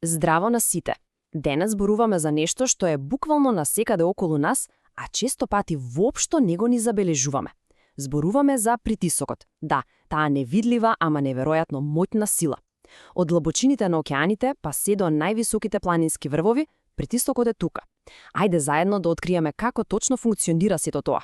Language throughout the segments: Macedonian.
Здраво на сите! Денес зборуваме за нешто што е буквално насекаде околу нас, а често пати воопшто не го ни забележуваме. Зборуваме за притисокот. Да, таа невидлива, ама неверојатно моќна сила. Од длабочините на океаните па се до највисоките планински врвови, притисокот е тука. Ајде заедно да откриеме како точно функционира сето тоа.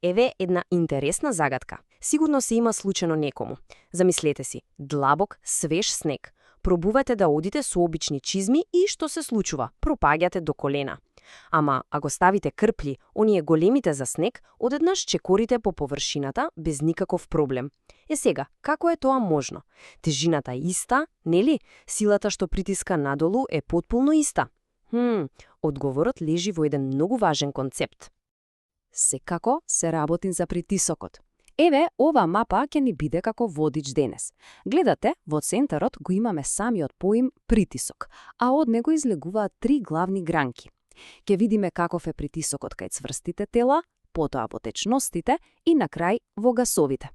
Еве една интересна загадка. Сигурно се има случено некому. Замислете си, длабок, свеж снег. Пробувате да одите со обични чизми и што се случува? Пропаѓате до колена. Ама, ако ставите крпли, оние големите за снег, одеднаш чекорите по површината без никаков проблем. Сега, како е тоа можно? Тежината е иста, нели? Силата што притиска надолу е потполно иста. Одговорот лежи во еден многу важен концепт. Секако се работи за притисокот. Еве, ова мапа ќе ни биде како водич денес. Гледате, во центарот го имаме самиот поим притисок, а од него излегуваат три главни гранки. Ќе видиме каков е притисокот кај цврстите тела, потоа во течностите и на крај во гасовите.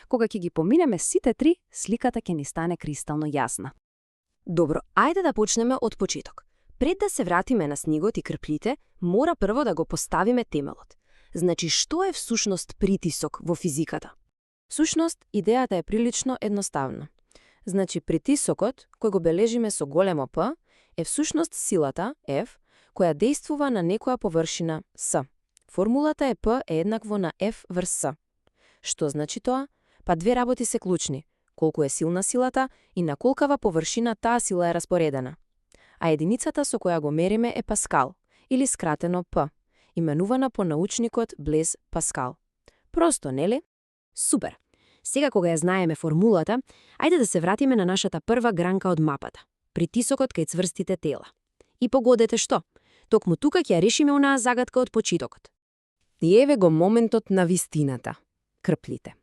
Кога ќе ги поминеме сите три, сликата ќе ни стане кристално јасна. Добро, ајде да почнеме од почеток. Пред да се вратиме на снегот и крплите, мора прво да го поставиме темелот. Значи, што е всушност притисок во физиката? Всушност, идејата е прилично едноставна. Значи, притисокот, кој го бележиме со големо П, е всушност силата, F, која действува на некоја површина С. Формулата е P е еднакво на F врз С. Што значи тоа? Па две работи се клучни. Колку е силна силата и на колкава површина таа сила е распоредена. А единицата со која го мериме е Паскал, или скратено P, именувана по научникот Блез Паскал. Просто, нели? Супер! Сега кога ја знаеме формулата, ајде да се вратиме на нашата прва гранка од мапата. Притисокот кај цврстите тела. И погодете што? Токму тука ќе ја решиме онаа загадка од почетокот. И еве го моментот на вистината. Крплите.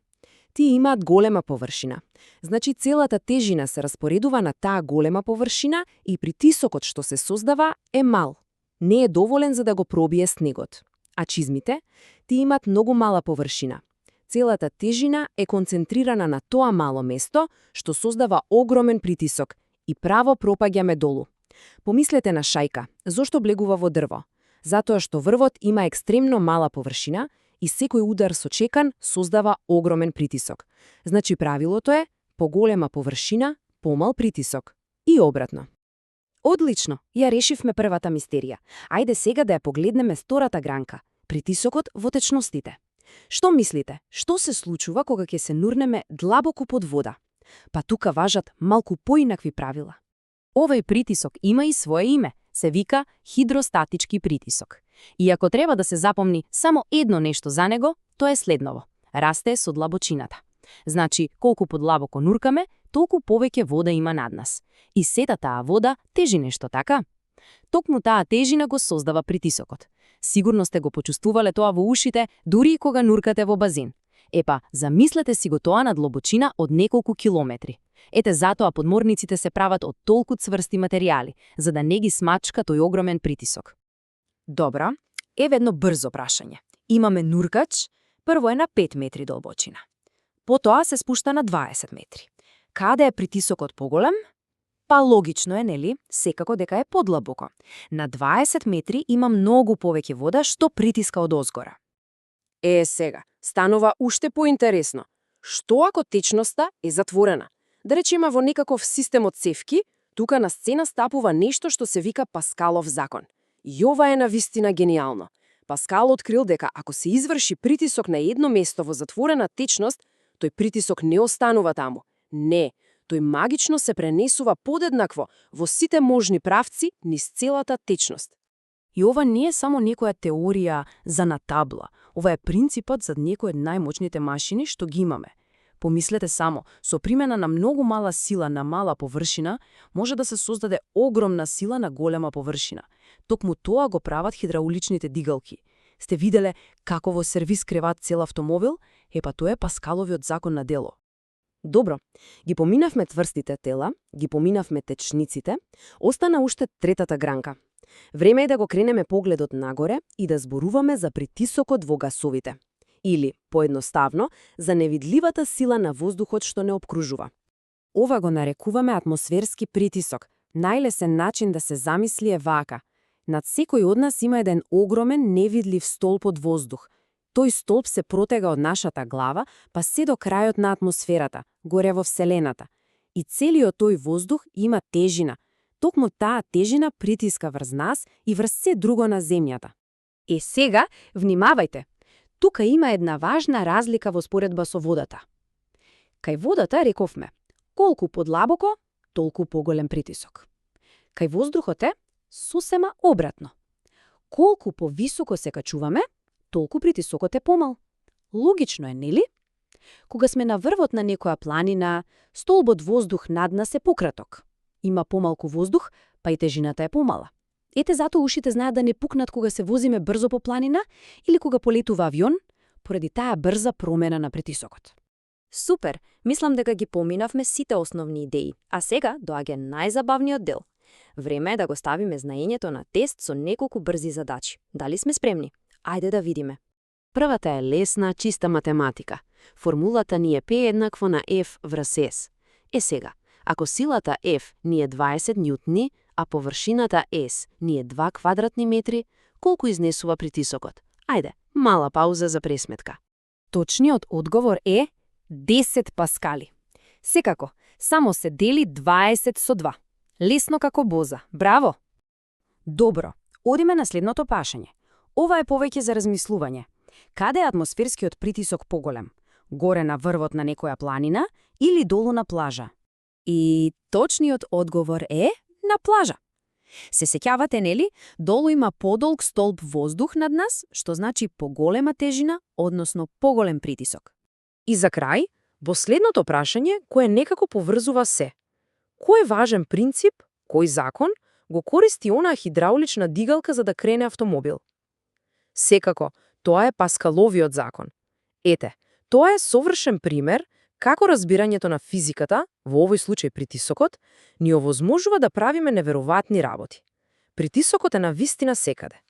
Тие имаат голема површина. Значи целата тежина се распоредува на таа голема површина и притисокот што се создава е мал. Не е доволен за да го пробие снегот. А чизмите? Тие имаат многу мала површина. Целата тежина е концентрирана на тоа мало место што создава огромен притисок и право пропаѓаме долу. Помислете на шајка. Зошто блегува во дрво? Затоа што врвот има екстремно мала површина и секој удар со чекан создава огромен притисок. Значи правилото е поголема површина, помал притисок. И обратно. Одлично, ја решивме првата мистерија. Ајде сега да ја погледнеме втората гранка, притисокот во течностите. Што мислите? Што се случува кога ќе се нурнеме длабоко под вода? Па тука важат малку поинакви правила. Овој притисок има и свое име, се вика хидростатички притисок. И ако треба да се запомни само едно нешто за него, тоа е следново. Расте со длабочината. Значи, колку подлабоко нуркаме, толку повеќе вода има над нас. И сета таа вода тежи нешто, така? Токму таа тежина го создава притисокот. Сигурно сте го почувствувале тоа во ушите, дури и кога нуркате во базин. Епа, замислете си го тоа на длабочина од неколку километри. Ете затоа подморниците се прават од толку цврсти материјали, за да не ги смачка тој огромен притисок. Добра, еве едно брзо прашање. Имаме нуркач, прво е на 5 метри долбочина. Потоа се спушта на 20 метри. Каде е притисокот поголем? Па логично е, нели? Секако дека е подлабоко. На 20 метри има многу повеќе вода што притиска од озгора. Сега, станува уште поинтересно. Што ако течноста е затворена? Да речеме во некаков систем од цевки, тука на сцена стапува нешто што се вика Паскалов закон. И ова е навистина гениално. Паскал открил дека ако се изврши притисок на едно место во затворена течност, тој притисок не останува таму. Не, тој магично се пренесува подеднакво во сите можни правци низ целата течност. И ова не е само некоја теорија за на табла. Ова е принципот за некои од најмоćните машини што ги имаме. Помислете само, со примена на многу мала сила на мала површина, може да се создаде огромна сила на голема површина. Токму тоа го прават хидрауличните дигалки. Сте виделе како во сервис креват цел автомобил? Епа тоа е Паскаловиот закон на дело. Добро, ги поминавме тврстите тела, ги поминавме течниците, остана уште третата гранка. Време е да го кренеме погледот нагоре и да зборуваме за притисокот во гасовите. Или, поедноставно, за невидливата сила на воздухот што не обкружува. Ова го нарекуваме атмосферски притисок, Најлесен начин да се замисли е вака. Над секој од нас има еден огромен, невидлив столб од воздух. Тој столб се протега од нашата глава, па се до крајот на атмосферата, горе во Вселената. И целиот тој воздух има тежина. Токму таа тежина притиска врз нас и врз се друго на земјата. Сега, внимавајте. Тука има една важна разлика во споредба со водата. Кај водата рековме, колку подлабоко, толку поголем притисок. Кај воздухот е сосема обратно. Колку повисоко се качуваме, толку притисокот е помал. Логично е, нели? Кога сме на врвот на некоја планина, столбот воздух над нас е пократок. Има помалку воздух, па и тежината е помала. Ете затоа ушите знаат да не пукнат кога се возиме брзо по планина или кога полетува авион, поради таа брза промена на притисокот. Супер, мислам дека ги поминавме сите основни идеи, а сега доаѓа најзабавниот дел. Време е да го ставиме знаењето на тест со неколку брзи задачи. Дали сме спремни? Ајде да видиме. Првата е лесна, чиста математика. Формулата ни е P еднакво на F врз S. Сега, ако силата F ни е 20 нјутни, а површината S ни е 2 квадратни метри, колку изнесува притисокот? Ајде, мала пауза за пресметка. Точниот одговор е 10 паскали. Секако, само се дели 20 со 2. Лесно како боза. Браво! Добро, одиме на следното прашање. Ова е повеќе за размислување. Каде е атмосферскиот притисок поголем? Горе на врвот на некоја планина или долу на плажа? И точниот одговор е на плажа. Се сеќавате, нели? Долу има подолг столб воздух над нас, што значи поголема тежина, односно поголем притисок. И за крај, последното прашање кое некако поврзува се. Кој важен принцип, кој закон, го користи онаа хидраулична дигалка за да крене автомобил? Секако, тоа е Паскаловиот закон. Ете, тоа е совршен пример како разбирањето на физиката, во овој случај притисокот, ни овозможува да правиме неверојатни работи. Притисокот е навистина секаде.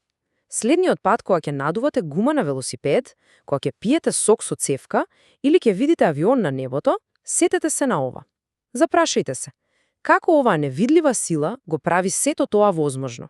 Следниот пат кога ќе надувате гума на велосипед, кога ќе пиете сок со цевка или ќе видите авион на небото, сетете се на ова. Запрашајте се, како оваа невидлива сила го прави сето тоа возможно?